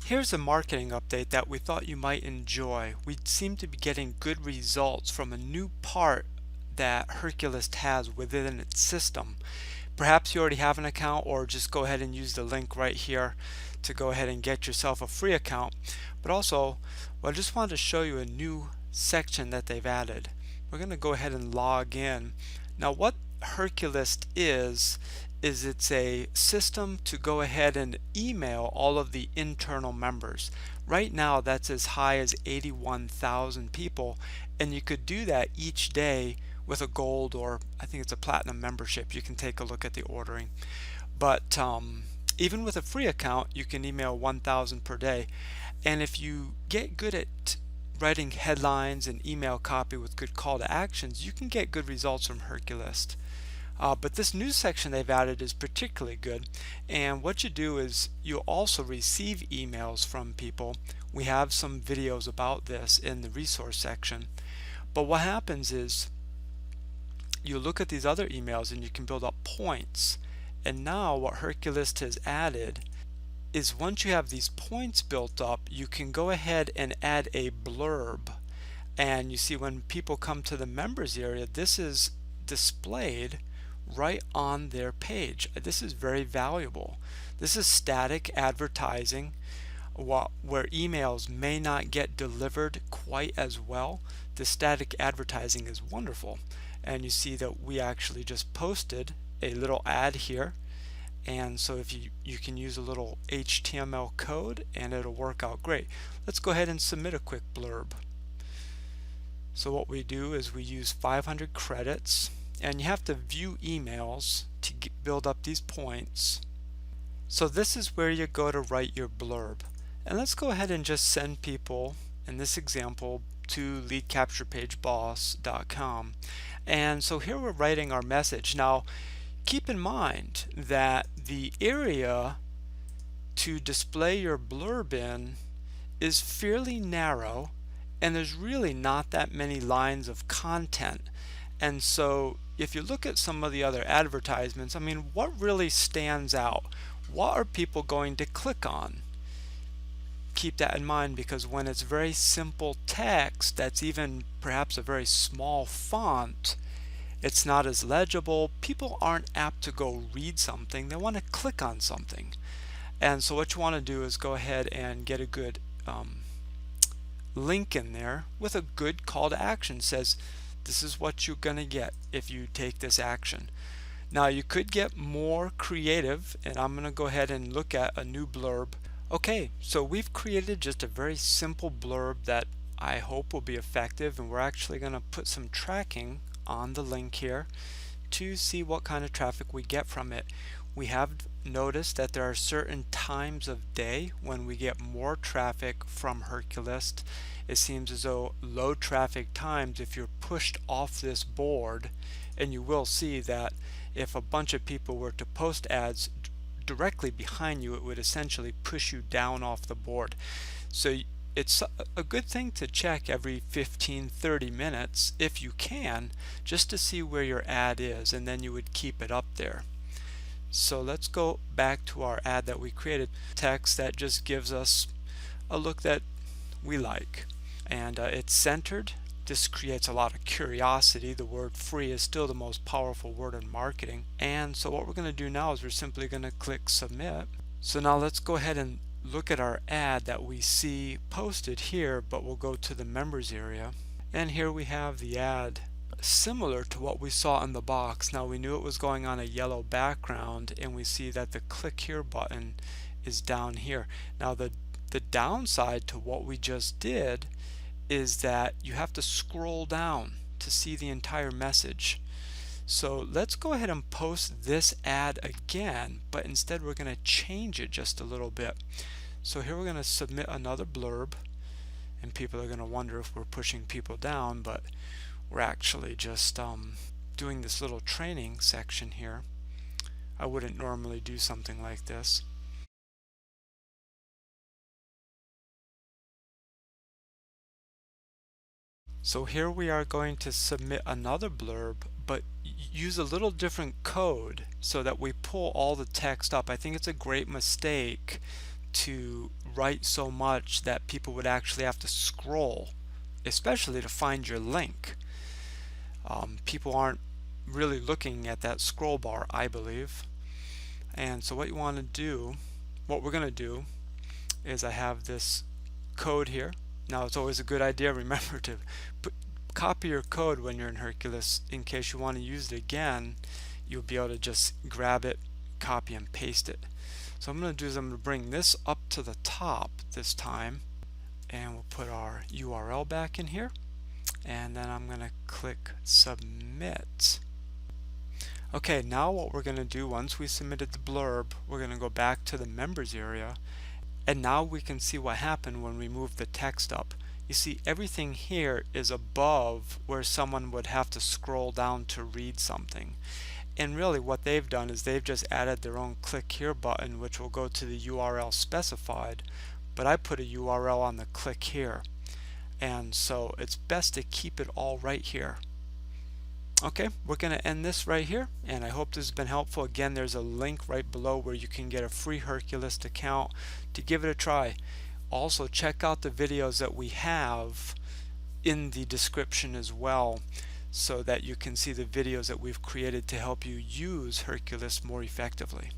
Here's a marketing update that we thought you might enjoy. We seem to be getting good results from a new part that Herculist has within its system. Perhaps you already have an account, or just go ahead and use the link right here to go ahead and get yourself a free account. But also, well, I just wanted to show you a new section that they've added. We're going to go ahead and log in. Now what Herculist is it's a system to go ahead and email all of the internal members. Right now that's as high as 81,000 people, and you could do that each day with a gold, or I think it's a platinum membership. You can take a look at the ordering. But even with a free account you can email 1,000 per day, and if you get good at writing headlines and email copy with good call to actions, you can get good results from Herculist. But this new section they've added is particularly good, and what you do is you also receive emails from people. We have some videos about this in the resource section, but what happens is you look at these other emails and you can build up points. And now what Herculist has added is once you have these points built up, you can go ahead and add a blurb, and you see when people come to the members area, this is displayed right on their page. This is very valuable. This is static advertising where emails may not get delivered quite as well. The static advertising is wonderful, and you see that we actually just posted a little ad here, and so if you can use a little HTML code and it'll work out great. Let's go ahead and submit a quick blurb. So what we do is we use 500 credits, and you have to view emails to build up these points. So this is where you go to write your blurb, and let's go ahead and just send people in this example to leadcapturepageboss.com. and so here we're writing our message. Now keep in mind that the area to display your blurb in is fairly narrow, and there's really not that many lines of content. And so if you look at some of the other advertisements, I mean, what really stands out? What are people going to click on? Keep that in mind, because when it's very simple text that's even perhaps a very small font, it's not as legible. People aren't apt to go read something. They want to click on something. And so what you want to do is go ahead and get a good link in there with a good call to action. It says this is what you're going to get if you take this action. Now you could get more creative, and I'm going to go ahead and look at a new blurb. Okay, so we've created just a very simple blurb that I hope will be effective, and we're actually going to put some tracking on the link here to see what kind of traffic we get from it. We have noticed that there are certain times of day when we get more traffic from Herculist. It seems as though low traffic times, if you're pushed off this board, and you will see that if a bunch of people were to post ads directly behind you, it would essentially push you down off the board. So it's a good thing to check every 15-30 minutes if you can, just to see where your ad is, and then you would keep it up there. So let's go back to our ad that we created. Text that just gives us a look that we like, and it's centered. This creates a lot of curiosity. The word free is still the most powerful word in marketing. And so what we're going to do now is we're simply going to click submit. So now let's go ahead and look at our ad that we see posted here, but we'll go to the members area, and here we have the ad similar to what we saw in the box. Now we knew it was going on a yellow background, and we see that the click here button is down here. Now the downside to what we just did is that you have to scroll down to see the entire message. So let's go ahead and post this ad again, but instead we're going to change it just a little bit. So here we're going to submit another blurb, and people are going to wonder if we're pushing people down, but we're actually just doing this little training section here. I wouldn't normally do something like this. So here we are going to submit another blurb, but use a little different code so that we pull all the text up. I think it's a great mistake to write so much that people would actually have to scroll, especially to find your link. People aren't really looking at that scroll bar, I believe. And so what we're going to do is I have this code here. Now it's always a good idea, remember to copy your code when you're in Herculist in case you want to use it again. You'll be able to just grab it, copy and paste it. So I'm going to do is I'm going to bring this up to the top this time, and we'll put our URL back in here, and then I'm going to click submit. Okay, now what we're going to do, once we submitted the blurb, we're going to go back to the members area, and now we can see what happened when we move the text up. You see, everything here is above where someone would have to scroll down to read something. And really what they've done is they've just added their own click here button, which will go to the URL specified, but I put a URL on the click here, and so it's best to keep it all right here. Okay, we're going to end this right here, and I hope this has been helpful. Again, there's a link right below where you can get a free Herculist account to give it a try. Also, check out the videos that we have in the description as well, so that you can see the videos that we've created to help you use Herculist more effectively.